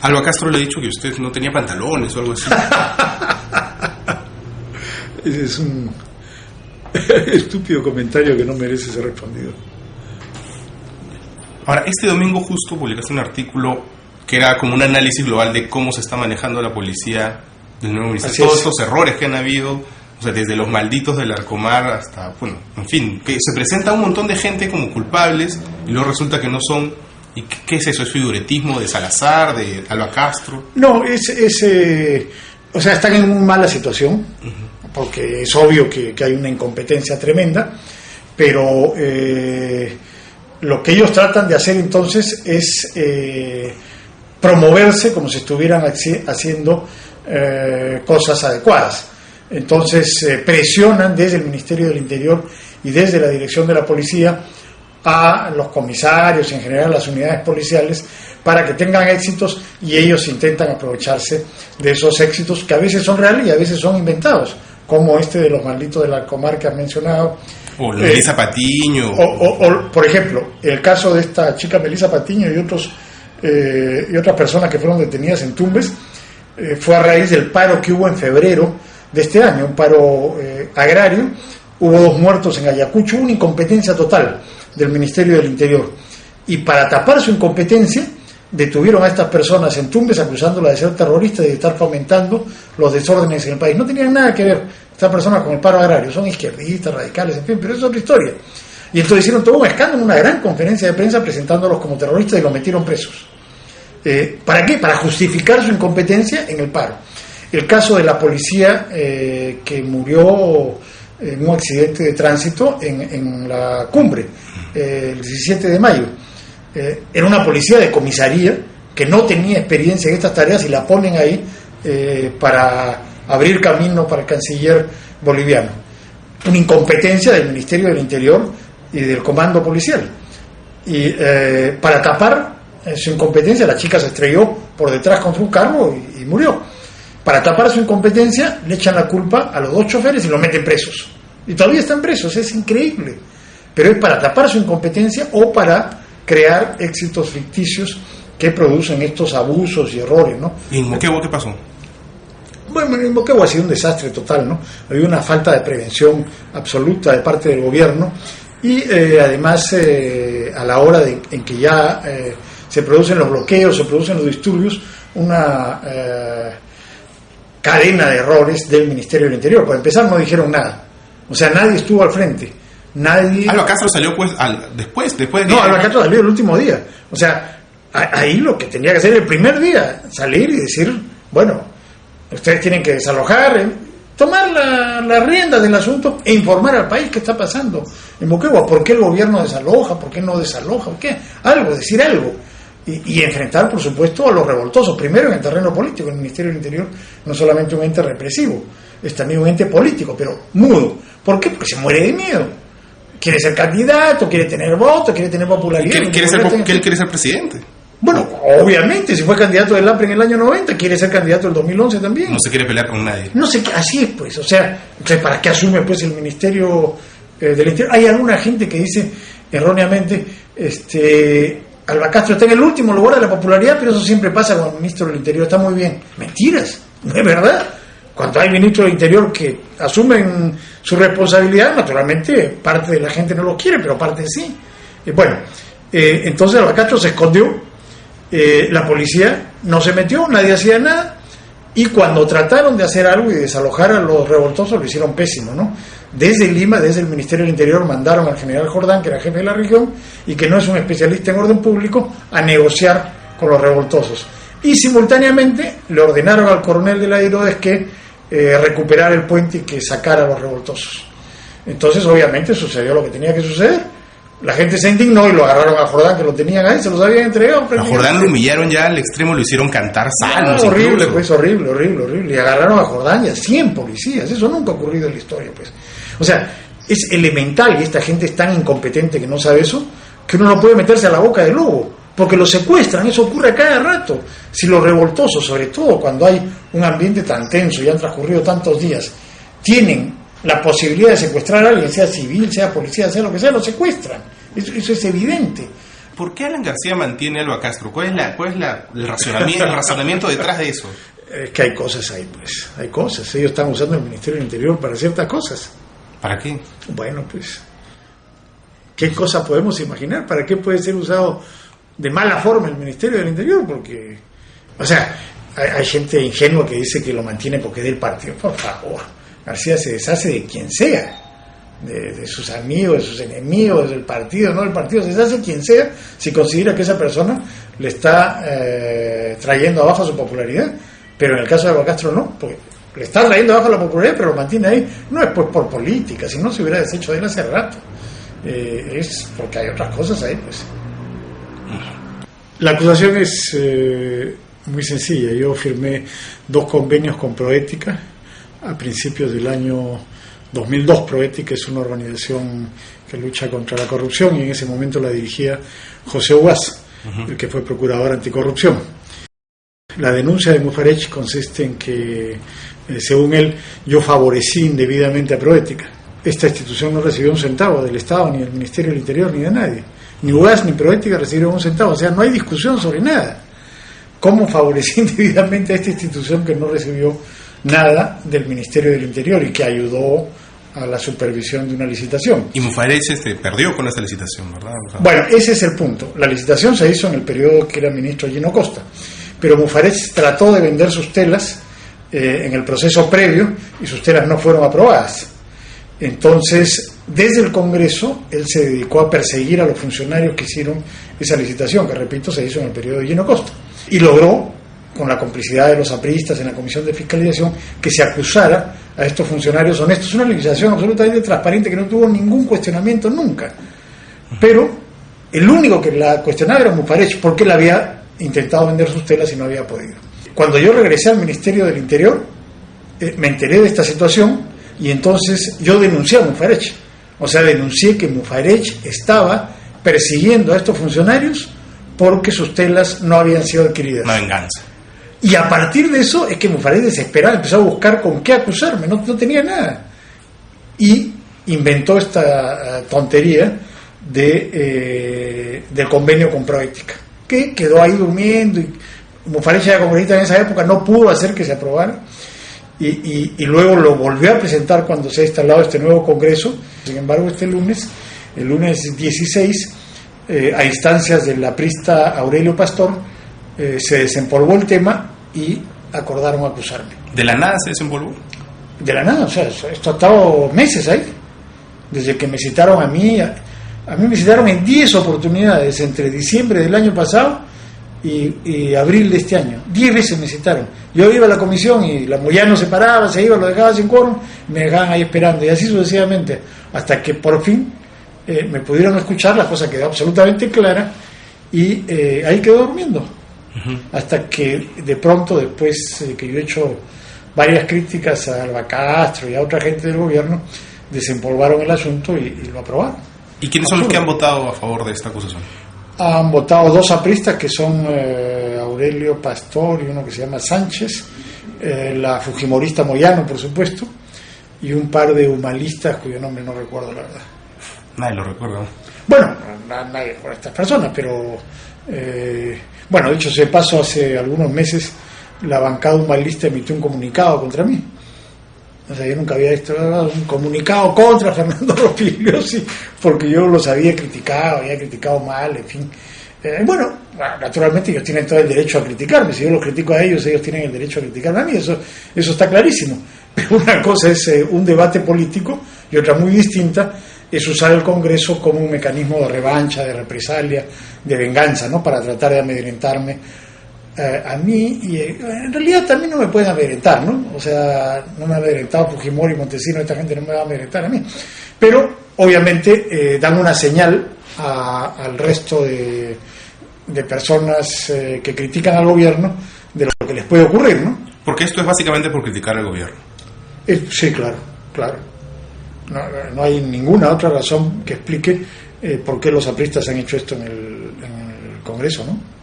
Alba Castro le ha dicho que usted no tenía pantalones o algo así. Ese es un estúpido comentario que no merece ser respondido. Ahora, este domingo justo publicaste un artículo que era como un análisis global de cómo se está manejando la policía del nuevo ministerio. Todos estos errores que han habido, o sea, desde los malditos del Arcomar hasta, bueno, en fin, que se presenta un montón de gente como culpables y luego resulta que no son. ¿Y qué es eso? ¿Es figuretismo de Salazar, de Alba Castro? No, o sea, están en una mala situación, porque es obvio que hay una incompetencia tremenda, pero lo que ellos tratan de hacer entonces es promoverse como si estuvieran haciendo cosas adecuadas. Entonces presionan desde el Ministerio del Interior y desde la dirección de la policía a los comisarios y en general a las unidades policiales para que tengan éxitos, y ellos intentan aprovecharse de esos éxitos que a veces son reales y a veces son inventados, como este de los malditos de la comarca que han mencionado. O Melissa Patiño. O, por ejemplo, el caso de esta chica Melissa Patiño y otras personas que fueron detenidas en Tumbes, fue a raíz del paro que hubo en febrero de este año, un paro agrario. Hubo 2 muertos en Ayacucho, una incompetencia total del Ministerio del Interior. Y para tapar su incompetencia, detuvieron a estas personas en Tumbes acusándolas de ser terroristas y de estar fomentando los desórdenes en el país. No tenían nada que ver estas personas con el paro agrario, son izquierdistas, radicales, en fin, pero eso es otra historia. Y entonces hicieron todo un escándalo, una gran conferencia de prensa presentándolos como terroristas y los metieron presos. ¿Para qué? Para justificar su incompetencia en el paro. El caso de la policía que murió en un accidente de tránsito en la cumbre, el 17 de mayo. Era una policía de comisaría que no tenía experiencia en estas tareas y la ponen ahí para abrir camino para el canciller boliviano. Una incompetencia del Ministerio del Interior y del comando policial. Y para tapar su incompetencia, la chica se estrelló por detrás contra un carro y murió. Para tapar su incompetencia, le echan la culpa a los 2 choferes y los meten presos. Y todavía están presos, es increíble. Pero es para tapar su incompetencia o para crear éxitos ficticios que producen estos abusos y errores, ¿no? ¿Y en Moquegua qué pasó? Bueno, en Moquegua ha sido un desastre total, ¿no? Había una falta de prevención absoluta de parte del gobierno y además a la hora en que ya se producen los bloqueos, se producen los disturbios, una cadena de errores del Ministerio del Interior. Para empezar, no dijeron nada. O sea, nadie estuvo al frente. Nadie... Alba Castro salió pues después de... No, Alba Castro salió el último día. O sea, ahí lo que tenía que hacer el primer día, salir y decir, bueno, ustedes tienen que desalojar, tomar la rienda del asunto e informar al país qué está pasando en Moquegua, por qué el gobierno desaloja, por qué no desaloja, qué, algo, decir algo. Y enfrentar, por supuesto, a los revoltosos, primero en el terreno político. El Ministerio del Interior no solamente un ente represivo, es también un ente político, pero mudo. ¿Por qué? Porque se muere de miedo. Quiere ser candidato, quiere tener votos, quiere tener popularidad. Él quiere ser presidente. Bueno, obviamente, si fue candidato del APRE en el año 90, quiere ser candidato del 2011 también. No se quiere pelear con nadie. No sé, así es, pues. O sea, ¿para qué asume pues el Ministerio del Interior? Hay alguna gente que dice erróneamente, Alba Castro está en el último lugar de la popularidad, pero eso siempre pasa con el ministro del Interior, está muy bien. Mentiras, no es verdad. Cuando hay ministros del Interior que asumen su responsabilidad, naturalmente parte de la gente no lo quiere, pero parte sí. Entonces Alba Castro se escondió, la policía no se metió, nadie hacía nada, y cuando trataron de hacer algo y desalojar a los revoltosos lo hicieron pésimo, ¿no? Desde Lima, desde el Ministerio del Interior, mandaron al general Jordán, que era jefe de la región y que no es un especialista en orden público, a negociar con los revoltosos. Y simultáneamente le ordenaron al coronel de la Herodes que recuperara el puente y que sacara a los revoltosos. Entonces, obviamente, sucedió lo que tenía que suceder. La gente se indignó y lo agarraron a Jordán, que lo tenían ahí, se los habían entregado. A Jordán lo humillaron ya al extremo, lo hicieron cantar salmos. Horrible, incluso. Pues horrible. Y agarraron a Jordán y a 100 policías. Eso nunca ha ocurrido en la historia, pues. O sea, es elemental, y esta gente es tan incompetente que no sabe eso, que uno no puede meterse a la boca del lobo, porque lo secuestran, eso ocurre a cada rato. Si los revoltosos, sobre todo cuando hay un ambiente tan tenso y han transcurrido tantos días, tienen la posibilidad de secuestrar a alguien, sea civil, sea policía, sea lo que sea, lo secuestran. Eso es evidente. ¿Por qué Alan García mantiene a Alba Castro? ¿Cuál es el razonamiento detrás de eso? Es que hay cosas ahí, pues. Hay cosas. Ellos están usando el Ministerio del Interior para ciertas cosas. ¿Para qué? Bueno, pues, ¿qué cosa podemos imaginar? ¿Para qué puede ser usado de mala forma el Ministerio del Interior? Porque, o sea, hay gente ingenua que dice que lo mantiene porque es del partido. Por favor, García se deshace de quien sea, de sus amigos, de sus enemigos, del partido, no del partido, se deshace de quien sea si considera que esa persona le está trayendo abajo su popularidad. Pero en el caso de Alba Castro no, porque le está trayendo abajo la popularidad, pero lo mantiene ahí, no es pues por política, si no se hubiera deshecho de él hace rato. Es porque hay otras cosas ahí, pues. La acusación es muy sencilla. Yo firmé 2 convenios con Proética a principios del año 2002. Proética es una organización que lucha contra la corrupción y en ese momento la dirigía José Ugas, el que fue procurador anticorrupción. La denuncia de Mufarech consiste en que, según él, yo favorecí indebidamente a Proética. Esta institución no recibió un centavo del Estado, ni del Ministerio del Interior, ni de nadie. Ni UAS ni Proética recibieron un centavo. O sea, no hay discusión sobre nada. ¿Cómo favorecí indebidamente a esta institución que no recibió nada del Ministerio del Interior y que ayudó a la supervisión de una licitación? Y Mufarech perdió con esta licitación, ¿verdad? O sea, bueno, ese es el punto. La licitación se hizo en el periodo que era ministro Gino Costa. Pero Mufarech trató de vender sus telas en el proceso previo y sus telas no fueron aprobadas. Entonces, desde el Congreso, él se dedicó a perseguir a los funcionarios que hicieron esa licitación, que repito, se hizo en el periodo de Gino Costa. Y logró, con la complicidad de los apristas en la Comisión de Fiscalización, que se acusara a estos funcionarios honestos. Una licitación absolutamente transparente que no tuvo ningún cuestionamiento nunca. Pero el único que la cuestionaba era Mufarech, porque él había intentado vender sus telas y no había podido. Cuando yo regresé al Ministerio del Interior, me enteré de esta situación y entonces yo denuncié a Mufarech. O sea, denuncié que Mufarech estaba persiguiendo a estos funcionarios porque sus telas no habían sido adquiridas. Una venganza. Y a partir de eso es que Mufarech desesperado empezó a buscar con qué acusarme, no tenía nada. Y inventó esta tontería del convenio con Proética, que quedó ahí durmiendo, y Mufarech era congresista en esa época, no pudo hacer que se aprobara, y luego lo volvió a presentar cuando se ha instalado este nuevo Congreso. Sin embargo, el lunes 16, a instancias del aprista Aurelio Pastor, se desempolvó el tema y acordaron acusarme. ¿De la nada se desempolvó? De la nada, o sea, esto ha estado meses ahí, desde que me citaron a mí me citaron en 10 oportunidades entre diciembre del año pasado y abril de este año. 10 veces me citaron. Yo iba a la comisión y la Moyano se paraba, se iba, lo dejaba sin quórum, me dejaban ahí esperando, y así sucesivamente, hasta que por fin me pudieron escuchar, la cosa quedó absolutamente clara, y ahí quedó durmiendo. Hasta que de pronto, después que yo he hecho varias críticas a Alba Castro y a otra gente del gobierno, desempolvaron el asunto y lo aprobaron. ¿Y quiénes son los que han votado a favor de esta acusación? Han votado 2 apristas, que son Aurelio Pastor y uno que se llama Sánchez, la fujimorista Moyano, por supuesto, y un par de humanistas cuyo nombre no recuerdo, la verdad. Nadie lo recuerda. Bueno, nadie por estas personas, pero bueno, dicho sea de paso, hace algunos meses la bancada humanista emitió un comunicado contra mí. O sea, yo nunca había visto un comunicado contra Fernando Rospigliosi, porque yo los había criticado mal, en fin. Bueno, naturalmente ellos tienen todo el derecho a criticarme. Si yo los critico a ellos, ellos tienen el derecho a criticarme a mí. Eso está clarísimo. Pero una cosa es un debate político y otra muy distinta es usar el Congreso como un mecanismo de revancha, de represalia, de venganza, ¿no? Para tratar de amedrentarme a mí, y en realidad también no me pueden amedrentar, ¿no? O sea, no me ha amedrentado Fujimori, Montesino, esta gente no me va a amedrentar a mí. Pero, obviamente, dan una señal al resto de personas que critican al gobierno de lo que les puede ocurrir, ¿no? Porque esto es básicamente por criticar al gobierno. Sí, claro. No hay ninguna otra razón que explique por qué los apristas han hecho esto en el Congreso, ¿no?